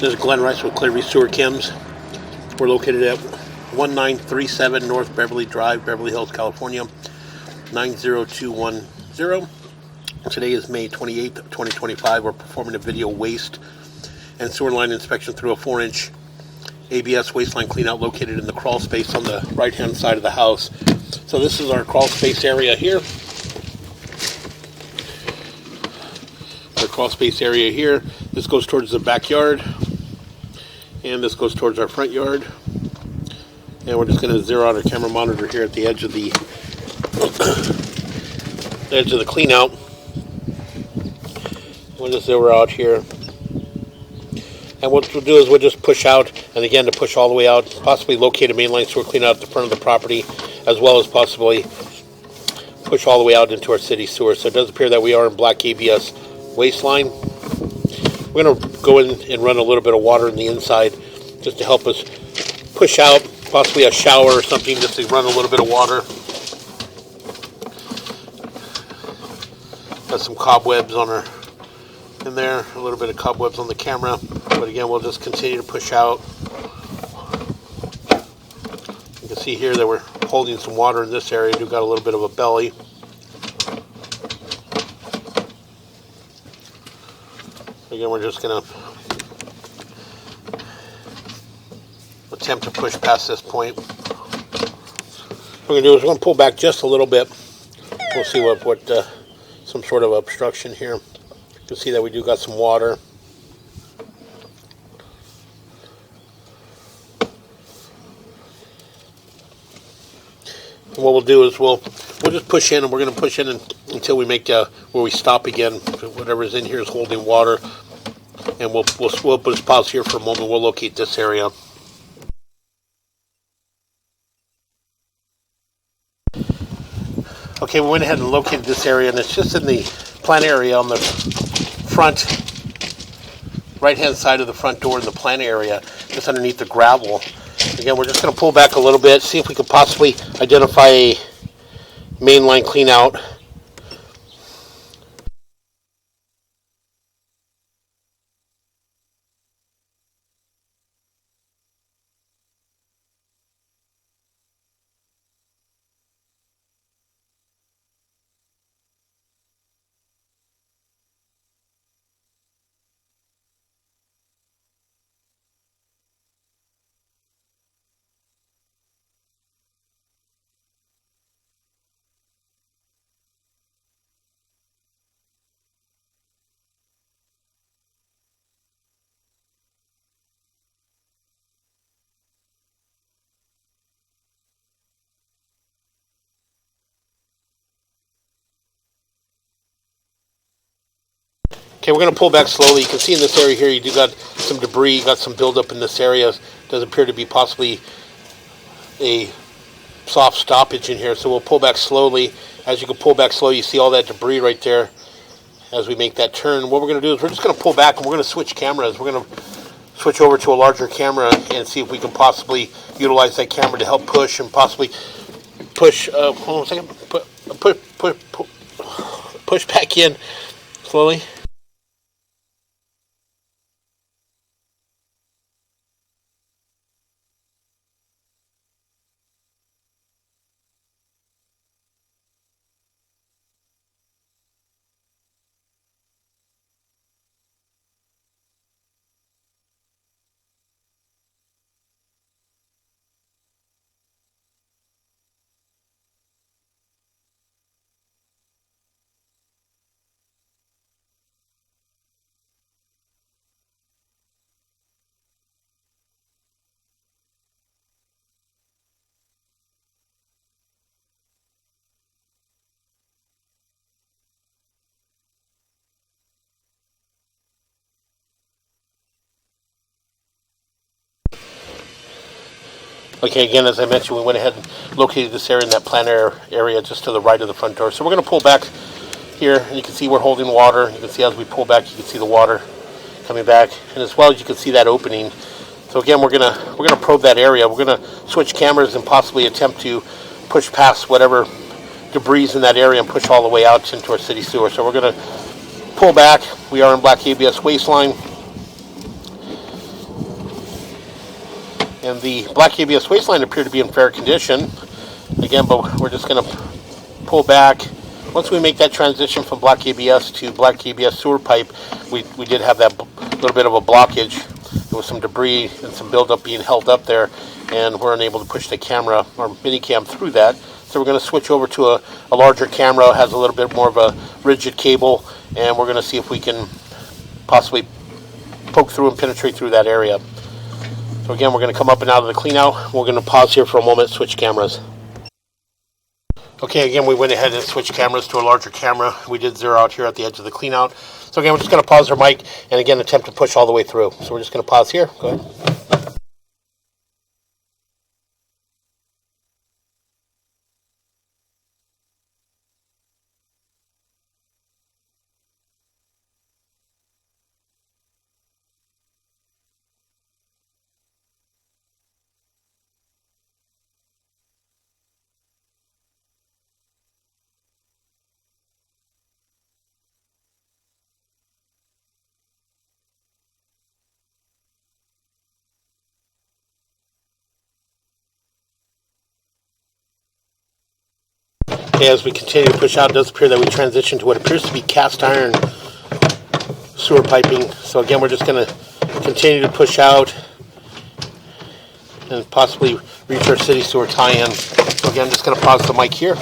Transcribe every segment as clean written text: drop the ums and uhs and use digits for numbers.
This is Glenn Rice with Clearview Sewer Cams. We're located at 1937 North Beverly Drive, Beverly Hills, California, 90210. Today is May 28th, 2025. We're performing a video waste and sewer line inspection through a 4-inch ABS waste line cleanout located in the crawl space on the right-hand side of the house. So this is our crawl space area here. Our crawl space area here. This goes towards the backyard, and this goes towards our front yard. And we're just going to zero out our camera monitor here at the edge of the clean out. We'll just zero out here. And what we'll do is we'll just push out, and again to push all the way out, possibly locate a mainline sewer clean out at the front of the property, as well as possibly push all the way out into our city sewer. So it does appear that we are in black ABS waste line. We're going to go in and run a little bit of water in the inside just to help us push out, possibly a shower or something, just to run a little bit of water. Got some cobwebs on our in there, a little bit of cobwebs on the camera, but again we'll just continue to push out. You can see here that we're holding some water in this area. We've got a little bit of a belly. Again, we're just going to attempt to push past this point. What we're going to do is we're going to pull back just a little bit. We'll see what some sort of obstruction here. You can see that we do got some water. And what we'll do is we'll just push in, and we're going to push in until we make where we stop again. Whatever's in here is holding water, and we'll just pause here for a moment. We'll locate this area. Okay, we went ahead and located this area, and it's just in the plant area on the front right-hand side of the front door in the plant area, just underneath the gravel. Again, we're just going to pull back a little bit, see if we could possibly identify a mainline clean out. Okay, we're going to pull back slowly. You can see in this area here, you do got some debris, you got some buildup in this area. It does appear to be possibly a soft stoppage in here, so we'll pull back slowly. As you can pull back slow, you see all that debris right there as we make that turn. What we're going to do is we're just going to pull back, and we're going to switch cameras. We're going to switch over to a larger camera and see if we can possibly utilize that camera to help push and possibly push, hold on a second, push back in slowly. Okay, again, as I mentioned, we went ahead and located this area in that planter area just to the right of the front door. So we're going to pull back here, and you can see we're holding water. You can see as we pull back, you can see the water coming back, and as well as you can see that opening. So again, we're gonna probe that area. We're gonna switch cameras and possibly attempt to push past whatever debris in that area and push all the way out into our city sewer. So we're gonna pull back. We are in black ABS waste line. And the black ABS waistline appeared to be in fair condition. Again, but we're just going to pull back. Once we make that transition from black ABS to black ABS sewer pipe, we did have that little bit of a blockage. There was some debris and some buildup being held up there, and we're unable to push the camera or mini cam through that. So we're going to switch over to a larger camera. It has a little bit more of a rigid cable, and we're going to see if we can possibly poke through and penetrate through that area. So again, we're going to come up and out of the clean out. We're going to pause here for a moment, switch cameras. Okay, again, we went ahead and switched cameras to a larger camera. We did zero out here at the edge of the clean out. So again, we're just going to pause our mic and again attempt to push all the way through. So we're just going to pause here. Go ahead. Okay, as we continue to push out, it does appear that we transition to what appears to be cast iron sewer piping. So again, we're just going to continue to push out and possibly reach our city sewer tie-in. So again, I'm just going to pause the mic here.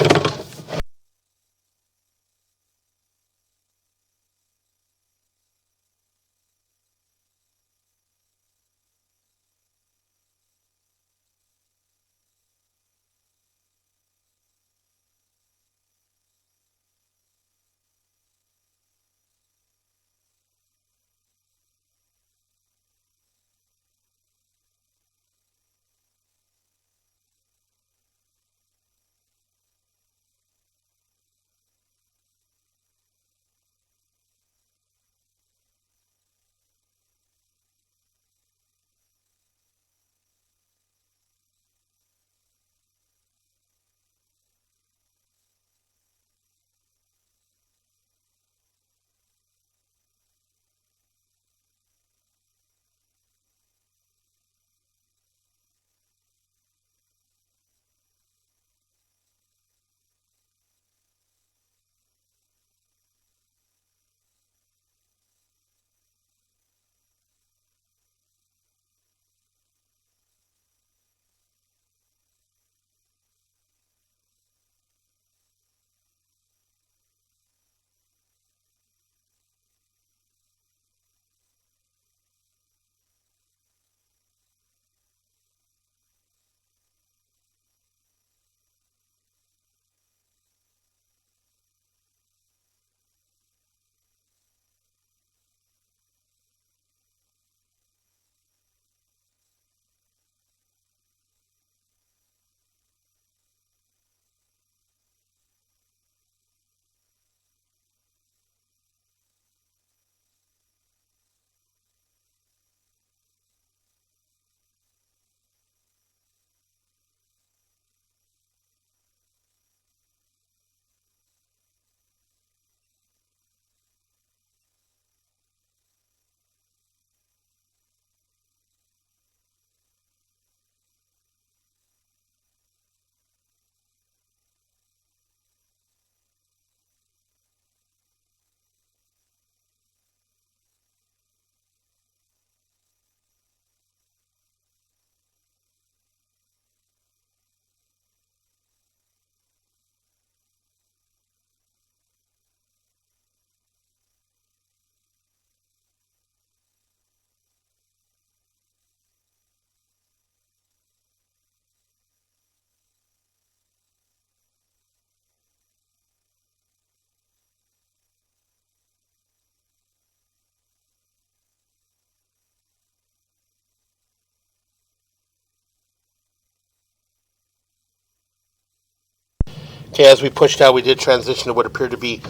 Okay, as we pushed out, we did transition to what appeared to be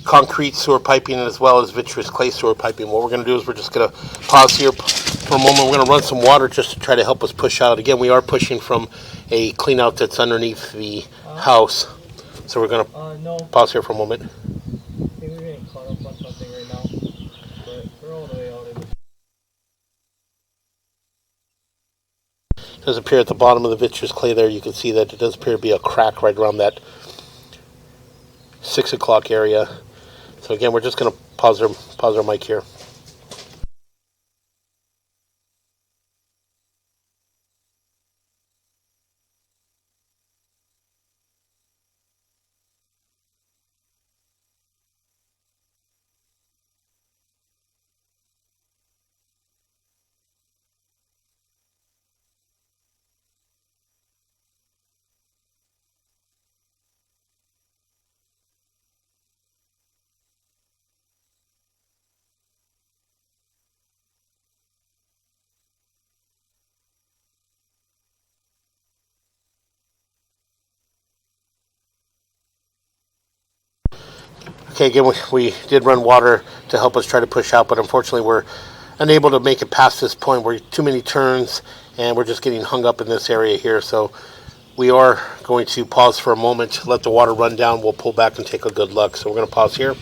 concrete sewer piping as well as vitreous clay sewer piping. What we're going to do is we're just going to pause here for a moment. We're going to run some water just to try to help us push out. Again, we are pushing from a clean out that's underneath the house. So we're going to pause here for a moment. I think we're getting caught up on something right now, but we're all the way out in the... It does appear at the bottom of the vitreous clay there, you can see that it does appear to be a crack right around that 6 o'clock area. So again, we're just going to pause our mic here. Okay, again, we did run water to help us try to push out, but unfortunately we're unable to make it past this point. We're too many turns, and we're just getting hung up in this area here. So we are going to pause for a moment, let the water run down. We'll pull back and take a good look. So we're going to pause here.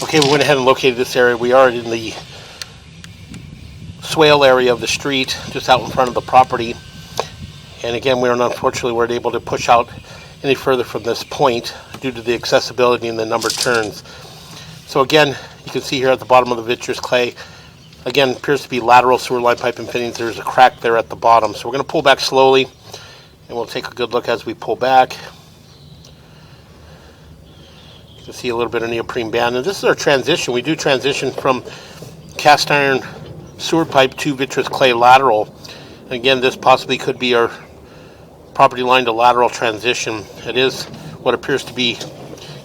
Okay, we went ahead and located this area. We are in the swale area of the street, just out in front of the property. And again, unfortunately weren't able to push out any further from this point due to the accessibility and the numbered turns. So again, you can see here at the bottom of the vitreous clay, again, appears to be lateral sewer line pipe and fittings. There's a crack there at the bottom. So we're going to pull back slowly, and we'll take a good look as we pull back. You can see a little bit of neoprene band. And this is our transition. We do transition from cast iron sewer pipe to vitreous clay lateral. And again, this possibly could be our property line to lateral transition. It is what appears to be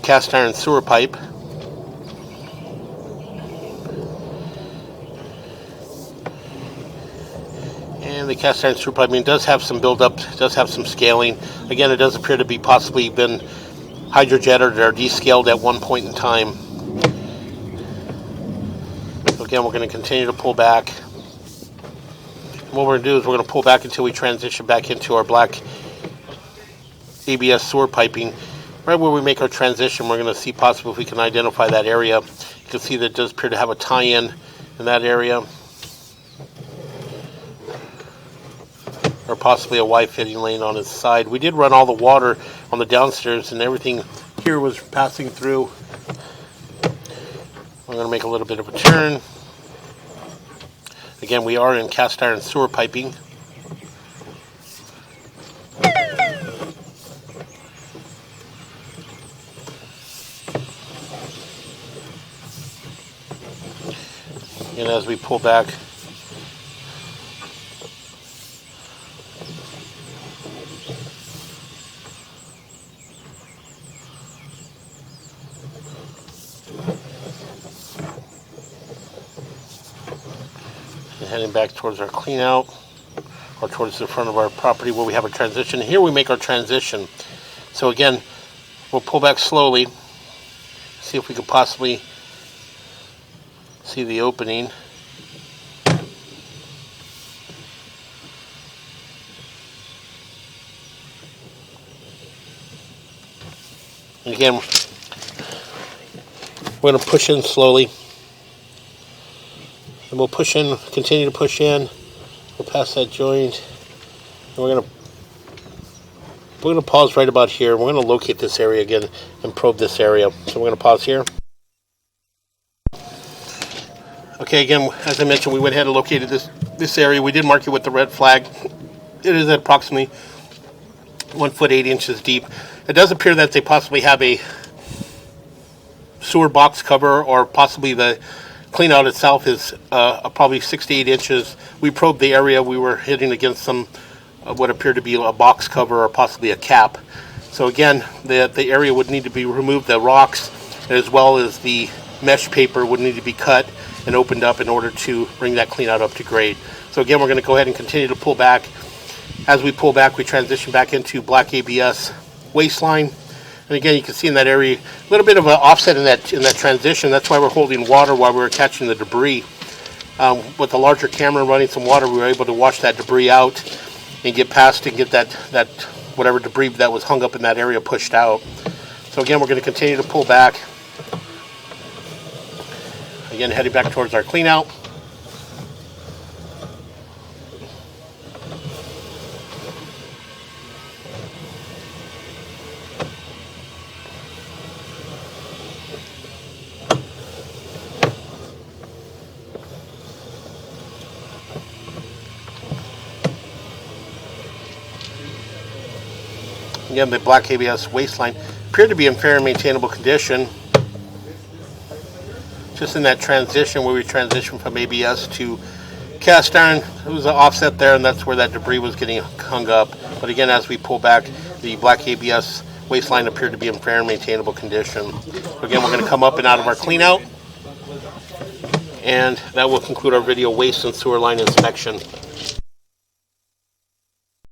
cast iron sewer pipe. And the cast iron sewer pipe, does have some buildup, does have some scaling. Again, it does appear to be possibly been hydrojetted or descaled at one point in time. So again, we're going to continue to pull back. What we're going to do is we're going to pull back until we transition back into our black ABS sewer piping. Right where we make our transition, we're going to see possibly if we can identify that area. You can see that it does appear to have a tie-in in that area, or possibly a Y fitting lane on its side. We did run all the water on the downstairs, and everything here was passing through. We're going to make a little bit of a turn. Again, we are in cast iron sewer piping. And as we pull back, and heading back towards our clean out, or towards the front of our property where we have a transition. Here we make our transition. So again, we'll pull back slowly, see if we could possibly see the opening. And again, we're going to push in slowly. And we'll push in, continue to push in. We'll pass that joint. And we're going to pause right about here. We're going to locate this area again and probe this area. So we're going to pause here. Okay, again, as I mentioned, we went ahead and located this area. We did mark it with the red flag. It is at approximately 1 foot 8 inches deep. It does appear that they possibly have a sewer box cover, or possibly the clean out itself is probably 6 to 8 inches. We probed the area. We were hitting against some what appeared to be a box cover or possibly a cap. So again, the area would need to be removed. The rocks as well as the mesh paper would need to be cut and opened up in order to bring that clean out up to grade. So again, we're going to go ahead and continue to pull back. As we pull back, we transition back into black ABS waistline. And again, you can see in that area a little bit of an offset in that transition. That's why we're holding water while we're catching the debris. With the larger camera running some water, we were able to wash that debris out and get past and get that whatever debris that was hung up in that area pushed out. So again, we're going to continue to pull back. Again, heading back towards our clean out. Again, the black ABS waistline appeared to be in fair and maintainable condition. Just in that transition where we transitioned from ABS to cast iron, it was an offset there, and that's where that debris was getting hung up. But again, as we pull back, the black ABS waistline appeared to be in fair and maintainable condition. So again, we're going to come up and out of our clean out, and that will conclude our video waste and sewer line inspection.